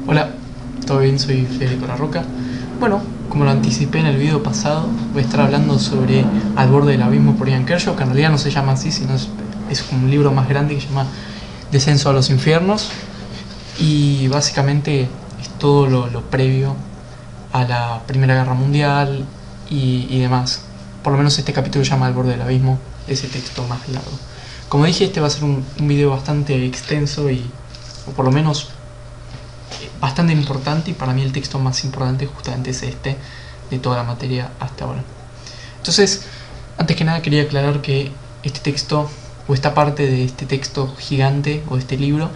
Hola, ¿todo bien? Soy Federico La Roca. Bueno, como lo anticipé en el video pasado, voy a estar hablando sobre Al borde del abismo por Ian Kershaw, que en realidad no se llama así, sino es como un libro más grande que se llama Descenso a los infiernos. Y básicamente es todo lo previo a la Primera Guerra Mundial y demás. Por lo menos este capítulo se llama Al borde del abismo, ese texto más largo. Como dije, este va a ser un video bastante extenso o por lo menos bastante importante, y para mí el texto más importante justamente es este, de toda la materia hasta ahora. Entonces, antes que nada quería aclarar que este texto, o esta parte de este texto gigante, o de este libro,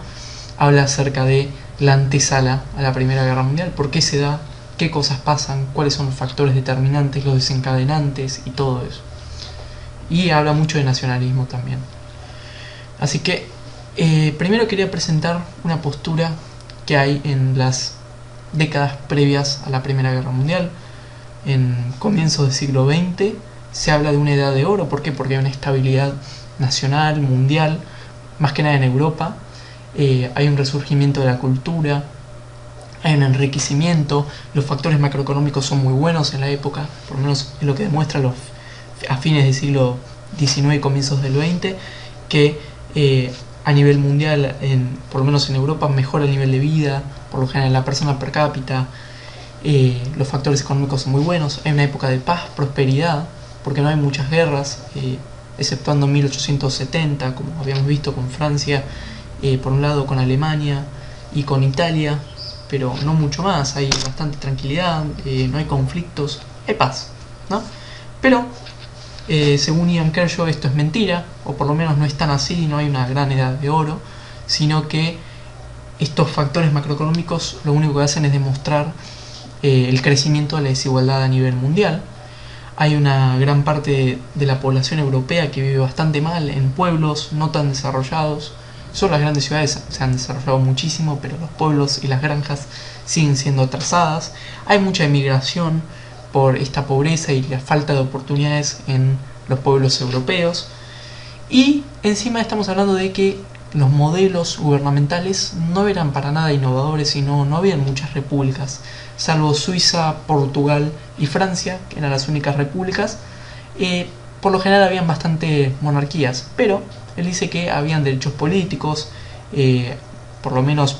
habla acerca de la antesala a la Primera Guerra Mundial, por qué se da, qué cosas pasan, cuáles son los factores determinantes, los desencadenantes y todo eso. Y habla mucho de nacionalismo también. Así que, primero quería presentar una postura que hay en las décadas previas a la Primera Guerra Mundial. En comienzos del siglo XX se habla de una edad de oro. ¿Por qué? Porque hay una estabilidad nacional, mundial, más que nada en Europa. Hay un resurgimiento de la cultura, hay un enriquecimiento, los factores macroeconómicos son muy buenos en la época, por lo menos es lo que demuestra a fines del siglo XIX y comienzos del XX, que a nivel mundial, por lo menos en Europa, mejora el nivel de vida, por lo general la persona per cápita, los factores económicos son muy buenos, hay una época de paz, prosperidad, porque no hay muchas guerras, exceptuando 1870, como habíamos visto con Francia, por un lado con Alemania y con Italia, pero no mucho más, hay bastante tranquilidad, no hay conflictos, hay paz, ¿no? Pero según Ian Kershaw esto es mentira, o por lo menos no es tan así, no hay una gran edad de oro, sino que estos factores macroeconómicos lo único que hacen es demostrar el crecimiento de la desigualdad a nivel mundial. Hay una gran parte de la población europea que vive bastante mal en pueblos no tan desarrollados. Solo las grandes ciudades se han desarrollado muchísimo, pero los pueblos y las granjas siguen siendo atrasadas. Hay mucha emigración por esta pobreza y la falta de oportunidades en los pueblos europeos. Y encima estamos hablando de que los modelos gubernamentales no eran para nada innovadores, y no habían muchas repúblicas, salvo Suiza, Portugal y Francia, que eran las únicas repúblicas. Por lo general habían bastante monarquías, pero él dice que habían derechos políticos, por lo menos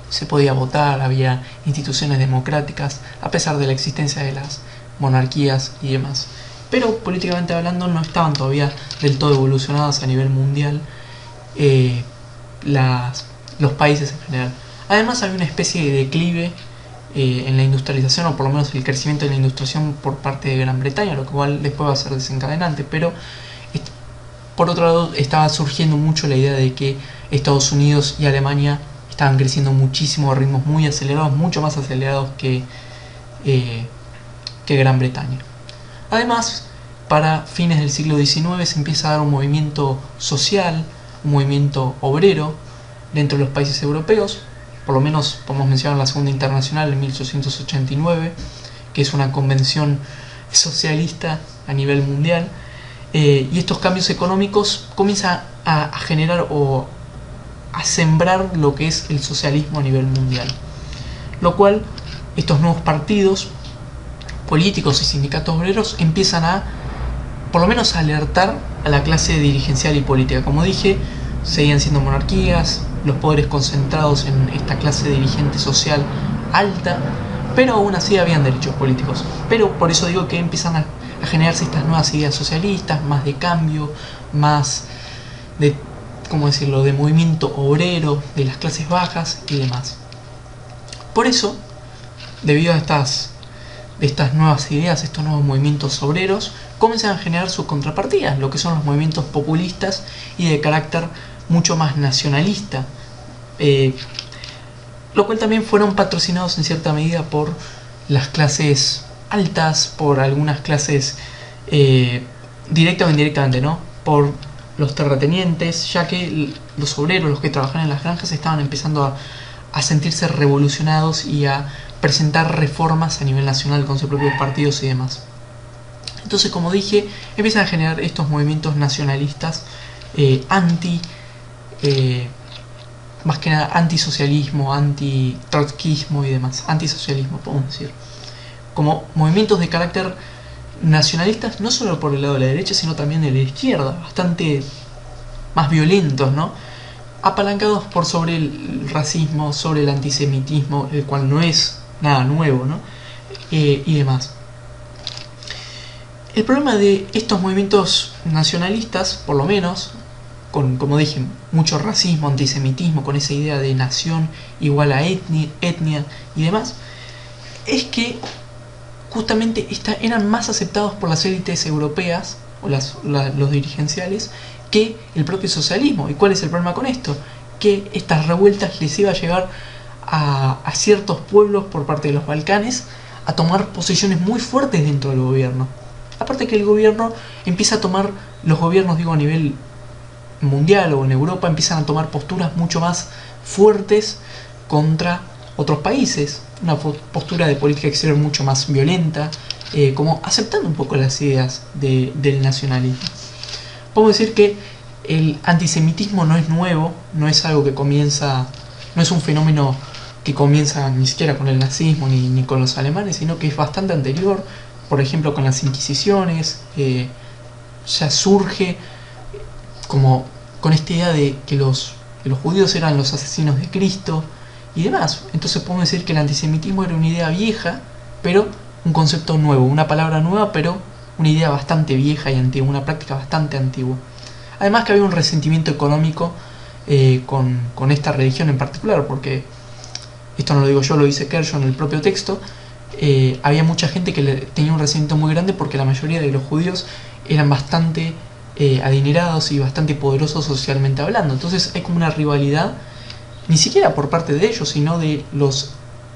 se podía votar, había instituciones democráticas, a pesar de la existencia de las monarquías y demás. Pero políticamente hablando no estaban todavía del todo evolucionados a nivel mundial los países en general. Además había una especie de declive en la industrialización, o por lo menos el crecimiento de la industrialización por parte de Gran Bretaña, lo cual después va a ser desencadenante, pero por otro lado estaba surgiendo mucho la idea de que Estados Unidos y Alemania estaban creciendo muchísimo a ritmos muy acelerados, mucho más acelerados que Gran Bretaña. Además, para fines del siglo XIX se empieza a dar un movimiento social, un movimiento obrero dentro de los países europeos. Por lo menos podemos mencionar la Segunda Internacional en 1889, que es una convención socialista a nivel mundial, y estos cambios económicos comienzan a generar o a sembrar lo que es el socialismo a nivel mundial, lo cual estos nuevos partidos políticos y sindicatos obreros empiezan a, por lo menos, a alertar a la clase dirigencial y política. Como dije, seguían siendo monarquías, los poderes concentrados en esta clase dirigente social alta, pero aún así habían derechos políticos. Pero por eso digo que empiezan a generarse estas nuevas ideas socialistas, más de cambio, más de, ¿cómo decirlo?, de movimiento obrero, de las clases bajas y demás. Por eso, debido a estas nuevas ideas, estos nuevos movimientos obreros, comienzan a generar sus contrapartidas, lo que son los movimientos populistas y de carácter mucho más nacionalista, lo cual también fueron patrocinados en cierta medida por las clases altas, por algunas clases directa o indirectamente, ¿no?, por los terratenientes, ya que los obreros, los que trabajan en las granjas, estaban empezando a sentirse revolucionados y a presentar reformas a nivel nacional con sus propios partidos y demás. Entonces, como dije, empiezan a generar estos movimientos nacionalistas anti más que nada antisocialismo, anti-trotskismo y demás, antisocialismo podemos decir, como movimientos de carácter nacionalistas, no solo por el lado de la derecha, sino también de la izquierda, bastante más violentos, ¿no? Apalancados por sobre el racismo, sobre el antisemitismo, el cual no es nada nuevo, ¿no? Y demás. El problema de estos movimientos nacionalistas, por lo menos, con, como dije, mucho racismo, antisemitismo, con esa idea de nación igual a etnia y demás, es que justamente eran más aceptados por las élites europeas o los dirigenciales que el propio socialismo. ¿Y cuál es el problema con esto? Que estas revueltas les iba a llevar a ciertos pueblos por parte de los Balcanes a tomar posiciones muy fuertes dentro del gobierno. Aparte que el gobierno empieza a tomar, los gobiernos digo a nivel mundial o en Europa empiezan a tomar posturas mucho más fuertes contra otros países, una postura de política exterior mucho más violenta, como aceptando un poco las ideas del nacionalismo. Podemos decir que el antisemitismo no es nuevo, no es algo que comienza, no es un fenómeno que comienza ni siquiera con el nazismo ni con los alemanes, sino que es bastante anterior, por ejemplo con las Inquisiciones, ya surge como con esta idea de que los judíos eran los asesinos de Cristo y demás. Entonces podemos decir que el antisemitismo era una idea vieja, pero un concepto nuevo, una palabra nueva, pero una idea bastante vieja y antigua, una práctica bastante antigua. Además que había un resentimiento económico con esta religión en particular, porque esto no lo digo yo, lo dice Kershaw en el propio texto. Había mucha gente que tenía un resentimiento muy grande porque la mayoría de los judíos eran bastante adinerados y bastante poderosos socialmente hablando. Entonces hay como una rivalidad, ni siquiera por parte de ellos, sino de los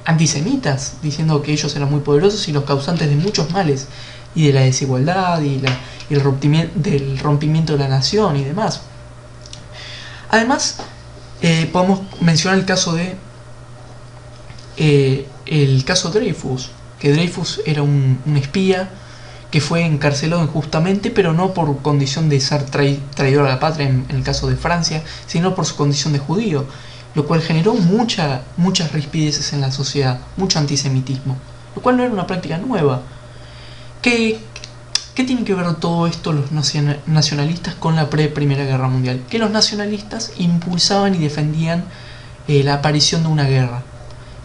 antisemitas, diciendo que ellos eran muy poderosos y los causantes de muchos males, y de la desigualdad y el rompimiento de la nación y demás. Además, podemos mencionar el caso de Dreyfus, que Dreyfus era un espía que fue encarcelado injustamente, pero no por condición de ser traidor a la patria en el caso de Francia, sino por su condición de judío, lo cual generó muchas rispideces en la sociedad, mucho antisemitismo, lo cual no era una práctica nueva. ¿Qué tiene que ver todo esto los nacionalistas con la Primera Guerra Mundial? Que los nacionalistas impulsaban y defendían la aparición de una guerra,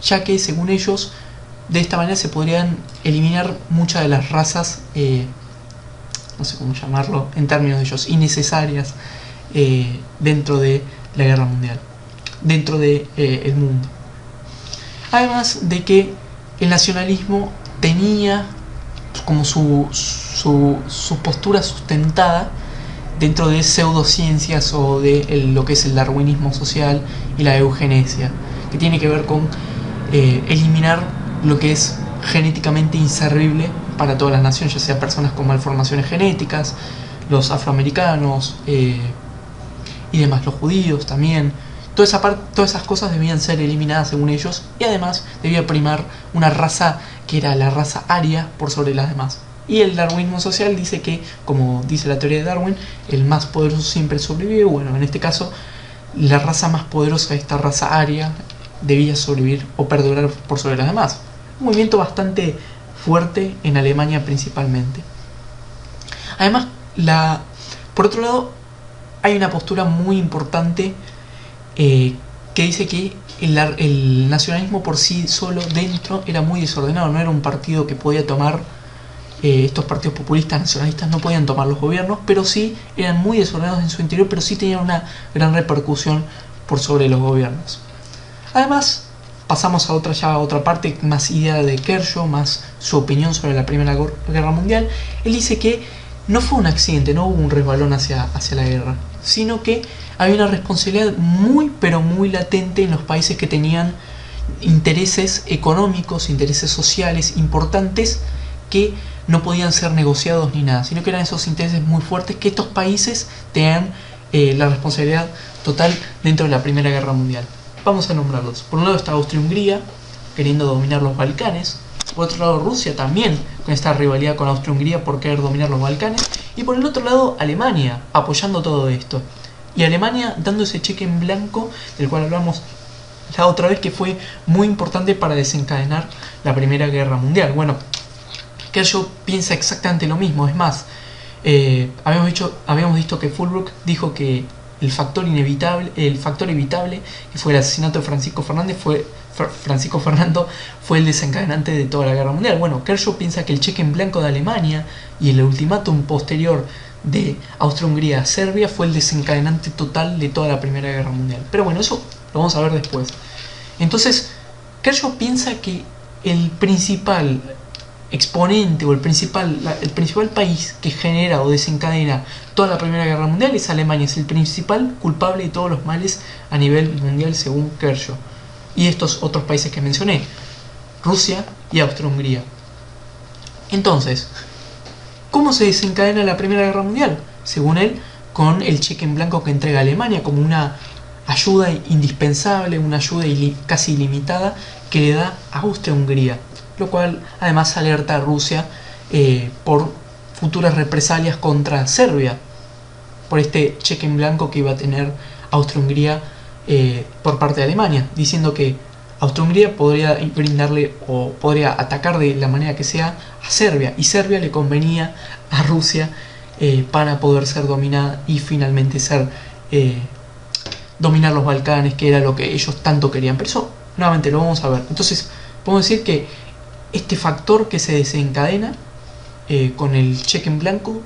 ya que según ellos de esta manera se podrían eliminar muchas de las razas, no sé cómo llamarlo en términos de ellos, innecesarias dentro de la guerra mundial, dentro del mundo. Además de que el nacionalismo tenía como su postura sustentada dentro de pseudociencias o de lo que es el darwinismo social y la eugenesia, que tiene que ver con eliminar lo que es genéticamente inservible para todas las naciones, ya sea personas con malformaciones genéticas, los afroamericanos y demás, los judíos también. Todas esas cosas debían ser eliminadas según ellos, y además debía primar una raza que era la raza aria por sobre las demás. Y el darwinismo social dice que, como dice la teoría de Darwin, el más poderoso siempre sobrevive. Bueno, en este caso, la raza más poderosa de esta raza aria debía sobrevivir o perdurar por sobre las demás. Un movimiento bastante fuerte en Alemania principalmente. Además, por otro lado, hay una postura muy importante que dice que el nacionalismo por sí solo dentro era muy desordenado, no era un partido que podía tomar, estos partidos populistas nacionalistas no podían tomar los gobiernos, pero sí eran muy desordenados en su interior, pero sí tenían una gran repercusión por sobre los gobiernos. Además, pasamos a otra parte, más idea de Kershaw, más su opinión sobre la Primera Guerra Mundial. Él dice que no fue un accidente, no hubo un resbalón hacia la guerra, sino que había una responsabilidad muy pero muy latente en los países que tenían intereses económicos, intereses sociales importantes que no podían ser negociados ni nada, sino que eran esos intereses muy fuertes que estos países tenían la responsabilidad total dentro de la Primera Guerra Mundial. Vamos a nombrarlos. Por un lado está Austria-Hungría, queriendo dominar los Balcanes. Por otro lado Rusia también, con esta rivalidad con Austria-Hungría por querer dominar los Balcanes. Y por el otro lado Alemania, apoyando todo esto. y Alemania dando ese cheque en blanco del cual hablamos la otra vez, que fue muy importante para desencadenar la Primera Guerra Mundial. Bueno, Kershaw piensa exactamente lo mismo. Es más, habíamos visto que Fulbrook dijo que el factor evitable, que fue el asesinato de Francisco Fernando, fue el desencadenante de toda la guerra mundial. Bueno, Kershaw piensa que el cheque en blanco de Alemania y el ultimátum posterior de Austria-Hungría a Serbia fue el desencadenante total de toda la Primera Guerra Mundial. Pero bueno, eso lo vamos a ver después. Entonces, Kershaw piensa que el principal exponente o el principal país que genera o desencadena toda la Primera Guerra Mundial es Alemania. Es el principal culpable de todos los males a nivel mundial según Kershaw. Y estos otros países que mencioné, Rusia y Austria-Hungría. Entonces, ¿cómo se desencadena la Primera Guerra Mundial? Según él, con el cheque en blanco que entrega Alemania como una ayuda indispensable, una ayuda casi ilimitada que le da a Austria-Hungría, lo cual además alerta a Rusia por futuras represalias contra Serbia, por este cheque en blanco que iba a tener Austria-Hungría por parte de Alemania, diciendo que Austria-Hungría podría brindarle o podría atacar de la manera que sea a Serbia, y Serbia le convenía a Rusia para poder ser dominada y finalmente dominar los Balcanes, que era lo que ellos tanto querían. Pero eso nuevamente lo vamos a ver. Entonces podemos decir que este factor que se desencadena con el cheque en blanco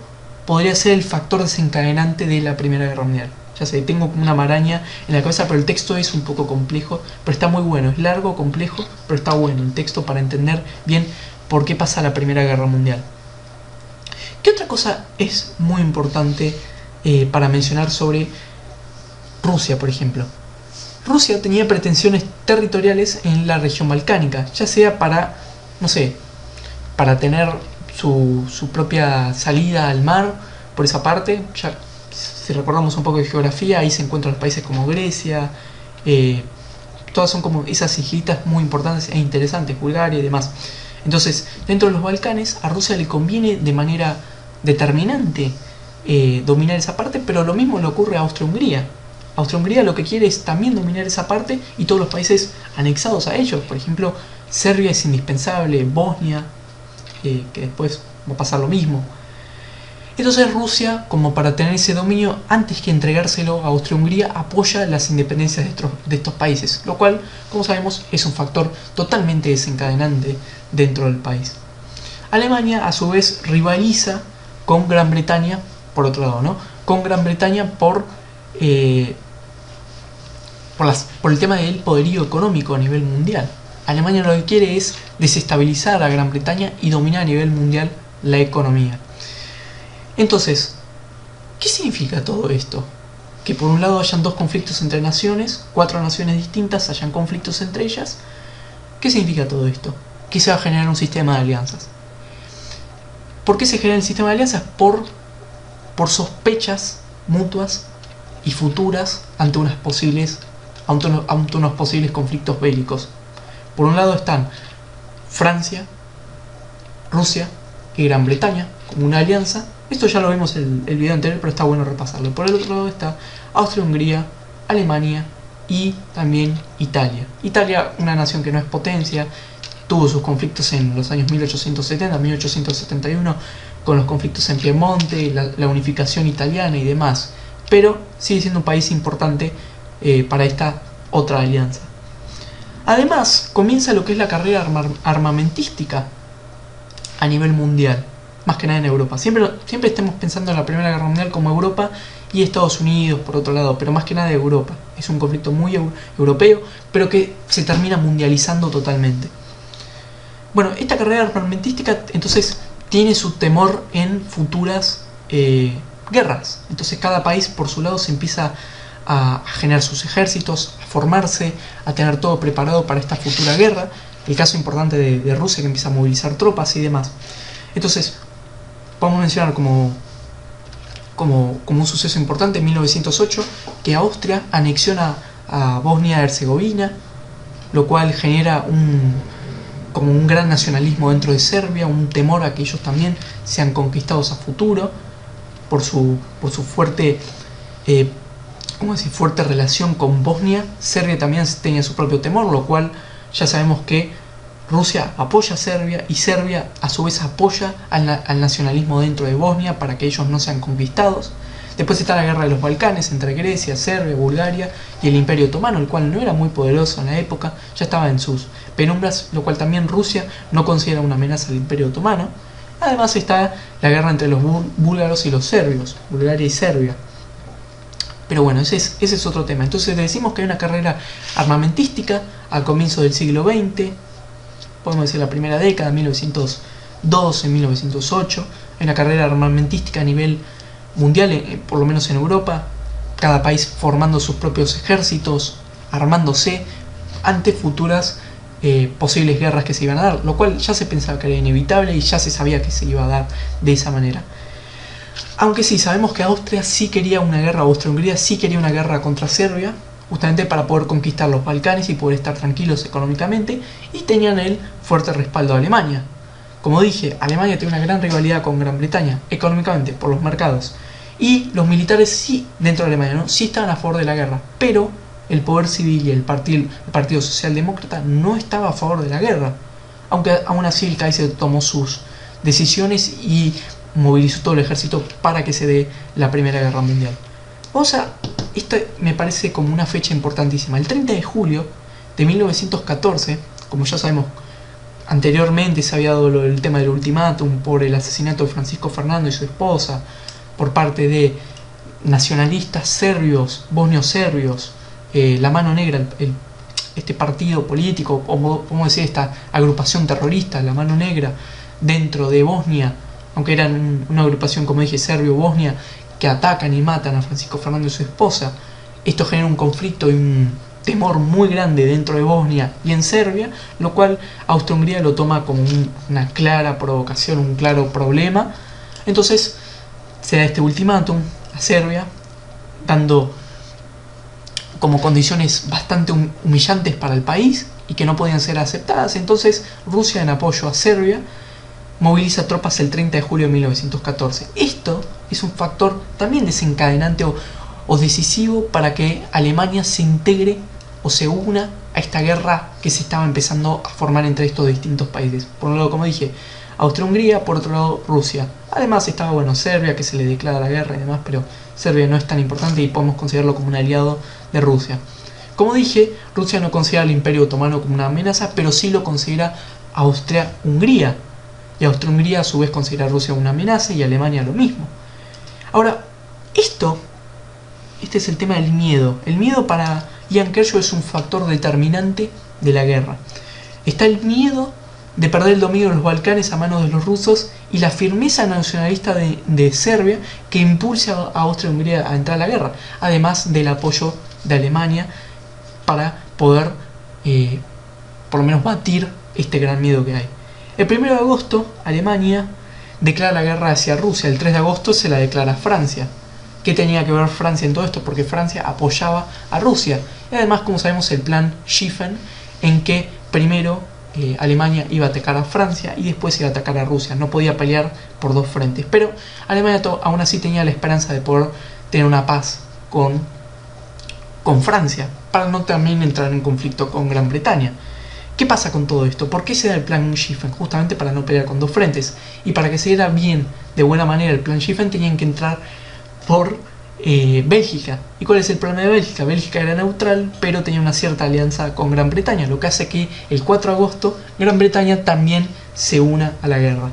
podría ser el factor desencadenante de la Primera Guerra Mundial. Ya sé, tengo una maraña en la cabeza, pero el texto es un poco complejo, pero está muy bueno. Es largo, complejo, pero está bueno el texto para entender bien por qué pasa la Primera Guerra Mundial. ¿Qué otra cosa es muy importante para mencionar sobre Rusia, por ejemplo? Rusia tenía pretensiones territoriales en la región balcánica, ya sea para, no sé, para tener su propia salida al mar por esa parte. Ya, si recordamos un poco de geografía, ahí se encuentran los países como Grecia, todas son como esas islitas muy importantes e interesantes, Bulgaria y demás. Entonces, dentro de los Balcanes, a Rusia le conviene de manera determinante dominar esa parte, pero lo mismo le ocurre a Austria-Hungría. Austria-Hungría lo que quiere es también dominar esa parte y todos los países anexados a ellos. Por ejemplo, Serbia es indispensable, Bosnia, que después va a pasar lo mismo. Entonces Rusia, como para tener ese dominio, antes que entregárselo a Austria-Hungría, apoya las independencias de estos países, lo cual, como sabemos, es un factor totalmente desencadenante dentro del país. Alemania, a su vez, rivaliza con Gran Bretaña, por otro lado, ¿no? Con Gran Bretaña por el tema del poderío económico a nivel mundial. Alemania lo que quiere es desestabilizar a Gran Bretaña y dominar a nivel mundial la economía. Entonces, ¿qué significa todo esto? Que por un lado hayan dos conflictos entre naciones, 4 naciones distintas, hayan conflictos entre ellas. ¿Qué significa todo esto? Que se va a generar un sistema de alianzas. ¿Por qué se genera el sistema de alianzas? Por sospechas mutuas y futuras ante unos posibles conflictos bélicos. Por un lado están Francia, Rusia y Gran Bretaña como una alianza. Esto ya lo vimos en el video anterior, pero está bueno repasarlo. Por el otro lado está Austria-Hungría, Alemania y también Italia. Italia, una nación que no es potencia, tuvo sus conflictos en los años 1870, 1871, con los conflictos en Piemonte, la unificación italiana y demás. Pero sigue siendo un país importante para esta otra alianza. Además, comienza lo que es la carrera armamentística a nivel mundial, más que nada en Europa. Siempre estamos pensando en la Primera Guerra Mundial como Europa y Estados Unidos por otro lado, pero más que nada Europa. Es un conflicto muy europeo, pero que se termina mundializando totalmente. Bueno, esta carrera armamentística entonces tiene su temor en futuras guerras. Entonces cada país por su lado se empieza a generar sus ejércitos, a formarse, a tener todo preparado para esta futura guerra. El caso importante de Rusia, que empieza a movilizar tropas y demás. Entonces, podemos mencionar como un suceso importante en 1908 que Austria anexiona a Bosnia-Herzegovina, lo cual genera como un gran nacionalismo dentro de Serbia, un temor a que ellos también sean conquistados a futuro por su fuerte ¿cómo decir?, fuerte relación con Bosnia. Serbia también tenía su propio temor, lo cual ya sabemos que Rusia apoya a Serbia y Serbia a su vez apoya al nacionalismo dentro de Bosnia para que ellos no sean conquistados. Después está la guerra de los Balcanes entre Grecia, Serbia, Bulgaria y el Imperio Otomano, el cual no era muy poderoso en la época, ya estaba en sus penumbras, lo cual también Rusia no considera una amenaza al Imperio Otomano. Además está la guerra entre los búlgaros y los serbios, Bulgaria y Serbia. Pero bueno, ese es otro tema. Entonces decimos que hay una carrera armamentística al comienzo del siglo XX, podemos decir la primera década, 1912, 1908, hay una carrera armamentística a nivel mundial, por lo menos en Europa, cada país formando sus propios ejércitos, armándose ante futuras posibles guerras que se iban a dar, lo cual ya se pensaba que era inevitable y ya se sabía que se iba a dar de esa manera. Aunque sí, sabemos que Austria sí quería una guerra, Austria-Hungría sí quería una guerra contra Serbia, justamente para poder conquistar los Balcanes y poder estar tranquilos económicamente, y tenían el fuerte respaldo de Alemania. Como dije, Alemania tiene una gran rivalidad con Gran Bretaña, económicamente, por los mercados. Y los militares sí, dentro de Alemania, ¿no?, sí estaban a favor de la guerra, pero el poder civil y el Partido Socialdemócrata no estaba a favor de la guerra. Aunque aún así el Kaiser tomó sus decisiones y movilizó todo el ejército para que se dé la Primera Guerra Mundial. Esto me parece como una fecha importantísima. El 30 de julio de 1914, como ya sabemos, anteriormente se había dado el tema del ultimátum por el asesinato de Francisco Fernando y su esposa por parte de nacionalistas serbios, bosnios serbios, la Mano Negra, este partido político, o podemos decir esta agrupación terrorista, la Mano Negra, dentro de Bosnia, aunque eran una agrupación, como dije, serbio-bosnia, que atacan y matan a Francisco Fernando y su esposa. Esto genera un conflicto y un temor muy grande dentro de Bosnia y en Serbia, lo cual Austria-Hungría lo toma como una clara provocación, un claro problema. Entonces se da este ultimátum a Serbia, dando como condiciones bastante humillantes para el país y que no podían ser aceptadas. Entonces Rusia, en apoyo a Serbia, moviliza tropas el 30 de julio de 1914. Esto es un factor también desencadenante o decisivo para que Alemania se integre o se una a esta guerra que se estaba empezando a formar entre estos distintos países. Por un lado, como dije, Austria-Hungría, por otro lado Rusia. Además estaba, Serbia, que se le declara la guerra y demás, pero Serbia no es tan importante y podemos considerarlo como un aliado de Rusia. Como dije, Rusia no considera al Imperio Otomano como una amenaza, pero sí lo considera Austria-Hungría. Y Austria-Hungría a su vez considera a Rusia una amenaza y Alemania lo mismo. Ahora, este es el tema del miedo. El miedo para Ian Kershaw es un factor determinante de la guerra. Está el miedo de perder el dominio de los Balcanes a manos de los rusos y la firmeza nacionalista de Serbia que impulsa a Austria-Hungría a entrar a la guerra, además del apoyo de Alemania para poder por lo menos batir este gran miedo que hay. El 1 de agosto Alemania declara la guerra hacia Rusia, el 3 de agosto se la declara a Francia. ¿Qué tenía que ver Francia en todo esto? Porque Francia apoyaba a Rusia. Y además, como sabemos, el plan Schlieffen, en que primero Alemania iba a atacar a Francia y después iba a atacar a Rusia. No podía pelear por dos frentes. Pero Alemania aún así tenía la esperanza de poder tener una paz con Francia, para no también entrar en conflicto con Gran Bretaña. ¿Qué pasa con todo esto? ¿Por qué se da el plan Schlieffen? Justamente para no pelear con dos frentes. Y para que se diera bien, de buena manera, el plan Schlieffen, tenían que entrar por Bélgica. ¿Y cuál es el problema de Bélgica? Bélgica era neutral, pero tenía una cierta alianza con Gran Bretaña, lo que hace que el 4 de agosto Gran Bretaña también se una a la guerra.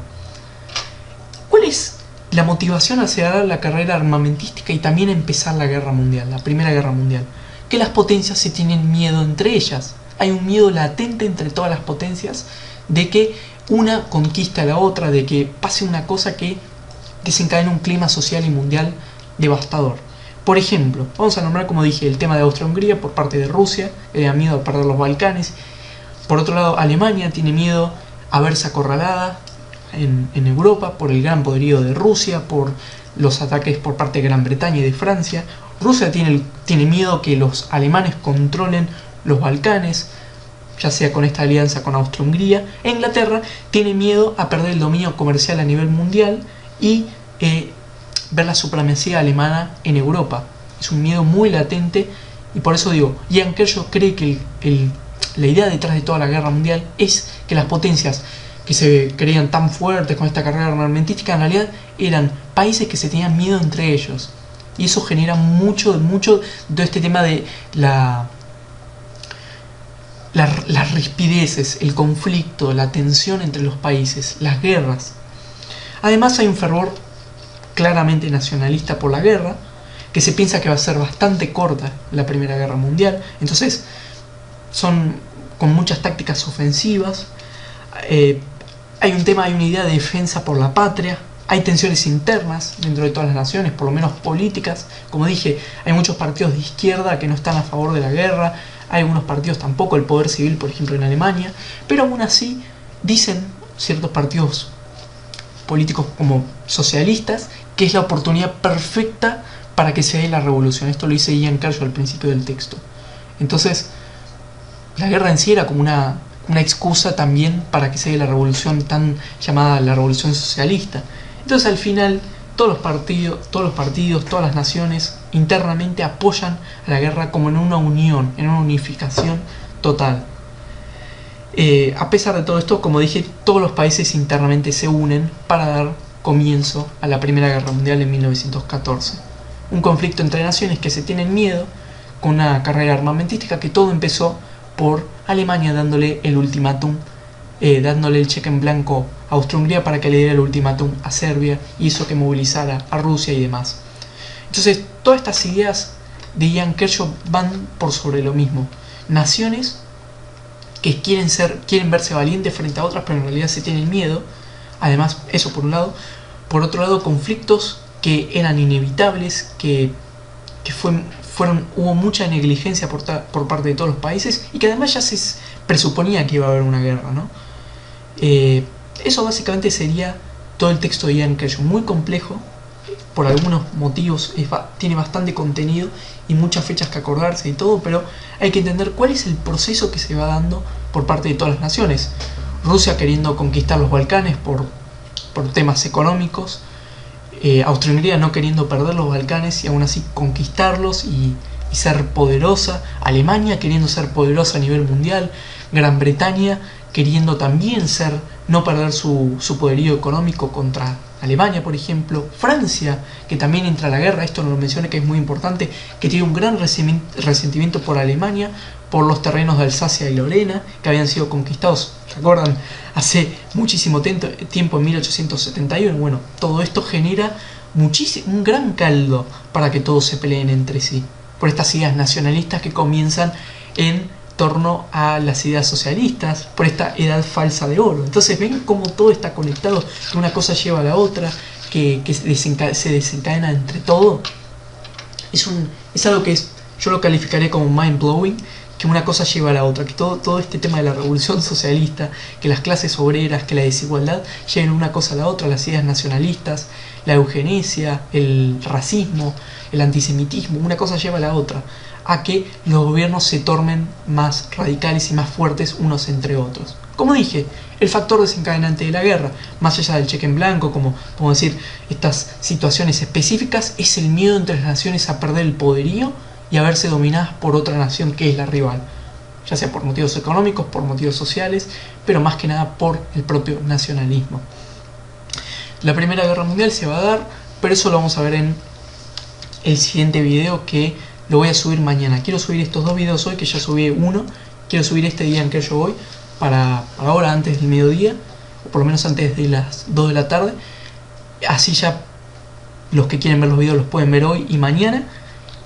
¿Cuál es la motivación hacia la carrera armamentística y también empezar la guerra mundial, la Primera Guerra Mundial? Que las potencias se tienen miedo entre ellas. Hay un miedo latente entre todas las potencias de que una conquista a la otra, de que pase una cosa que desencadene un clima social y mundial devastador. Por ejemplo, vamos a nombrar, como dije, el tema de Austria-Hungría por parte de Rusia, que le da miedo a perder los Balcanes. Por otro lado, Alemania tiene miedo a verse acorralada en Europa por el gran poderío de Rusia, por los ataques por parte de Gran Bretaña y de Francia. Rusia tiene miedo que los alemanes controlen los Balcanes, ya sea con esta alianza con Austria-Hungría. E Inglaterra tiene miedo a perder el dominio comercial a nivel mundial y ver la supremacía alemana en Europa. es un miedo muy latente, y por eso digo, Ian Kershaw cree que la idea detrás de toda la guerra mundial es que las potencias que se creían tan fuertes con esta carrera armamentística en realidad eran países que se tenían miedo entre ellos, y eso genera mucho de este tema de las rispideces, el conflicto, la tensión entre los países, las guerras. Además hay un fervor claramente nacionalista por la guerra, que se piensa que va a ser bastante corta la Primera Guerra Mundial, entonces son con muchas tácticas ofensivas, hay una idea de defensa por la patria, hay tensiones internas dentro de todas las naciones, por lo menos políticas. Como dije, hay muchos partidos de izquierda que no están a favor de la guerra, hay algunos partidos tampoco, el poder civil, por ejemplo, en Alemania, pero aún así dicen ciertos partidos políticos como socialistas que es la oportunidad perfecta para que se dé la revolución. Esto lo dice Ian Kershaw al principio del texto. Entonces, la guerra en sí era como una excusa también para que se dé la revolución tan llamada la revolución socialista. Entonces al final todos los partidos, todas las naciones internamente apoyan a la guerra como en una unión, en una unificación total. A pesar de todo esto, como dije, todos los países internamente se unen para dar comienzo a la Primera Guerra Mundial en 1914. Un conflicto entre naciones que se tienen miedo, con una carrera armamentística que todo empezó por Alemania dándole el ultimátum, dándole el cheque en blanco a Austria-Hungría para que le diera el ultimátum a Serbia, y eso que movilizara a Rusia y demás. Entonces, todas estas ideas de Ian Kershaw van por sobre lo mismo. Naciones que quieren verse valientes frente a otras, pero en realidad se tienen miedo. Además, eso por un lado. Por otro lado, conflictos que eran inevitables, hubo mucha negligencia por parte de todos los países, y que además ya se presuponía que iba a haber una guerra, ¿no? Eso básicamente sería todo el texto de Ian Kershaw, muy complejo, por algunos motivos tiene bastante contenido y muchas fechas que acordarse y todo, pero hay que entender cuál es el proceso que se va dando por parte de todas las naciones. Rusia queriendo conquistar los Balcanes por temas económicos, Austria-Hungría no queriendo perder los Balcanes y aún así conquistarlos y ser poderosa, Alemania queriendo ser poderosa a nivel mundial, Gran Bretaña queriendo también no perder su poderío económico contra Alemania, por ejemplo, Francia, que también entra a la guerra, esto no lo mencioné, que es muy importante, que tiene un gran resentimiento por Alemania, por los terrenos de Alsacia y Lorena, que habían sido conquistados, ¿recuerdan? Hace muchísimo tiempo, en 1871. Bueno, todo esto genera un gran caldo para que todos se peleen entre sí, por estas ideas nacionalistas que comienzan en torno a las ideas socialistas, por esta edad falsa de oro. Entonces ven cómo todo está conectado, que una cosa lleva a la otra, que se desencadena entre todo. Es algo que yo lo calificaré como mind blowing, que una cosa lleva a la otra, que todo este tema de la revolución socialista, que las clases obreras, que la desigualdad lleven una cosa a la otra, las ideas nacionalistas, la eugenesia, el racismo, el antisemitismo, una cosa lleva a la otra, a que los gobiernos se tornen más radicales y más fuertes unos entre otros. Como dije, el factor desencadenante de la guerra, más allá del cheque en blanco, como podemos decir, estas situaciones específicas, es el miedo entre las naciones a perder el poderío y a verse dominadas por otra nación que es la rival, ya sea por motivos económicos, por motivos sociales, pero más que nada por el propio nacionalismo. La Primera Guerra Mundial se va a dar, pero eso lo vamos a ver en el siguiente video, que lo voy a subir mañana. Quiero subir estos dos videos hoy, que ya subí uno. Quiero subir este día en que yo voy, para ahora antes del mediodía, o por lo menos antes de las 2 de la tarde. Así ya los que quieren ver los videos los pueden ver hoy y mañana.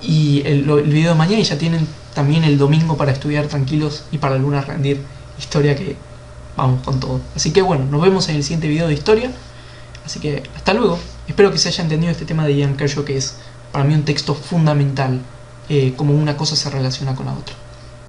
Y el video de mañana, y ya tienen también el domingo para estudiar tranquilos y para algunas rendir historia, que vamos con todo. Así que bueno, nos vemos en el siguiente video de historia. Así que hasta luego. Espero que se haya entendido este tema de Ian Kershaw, que es para mí un texto fundamental, como una cosa se relaciona con la otra.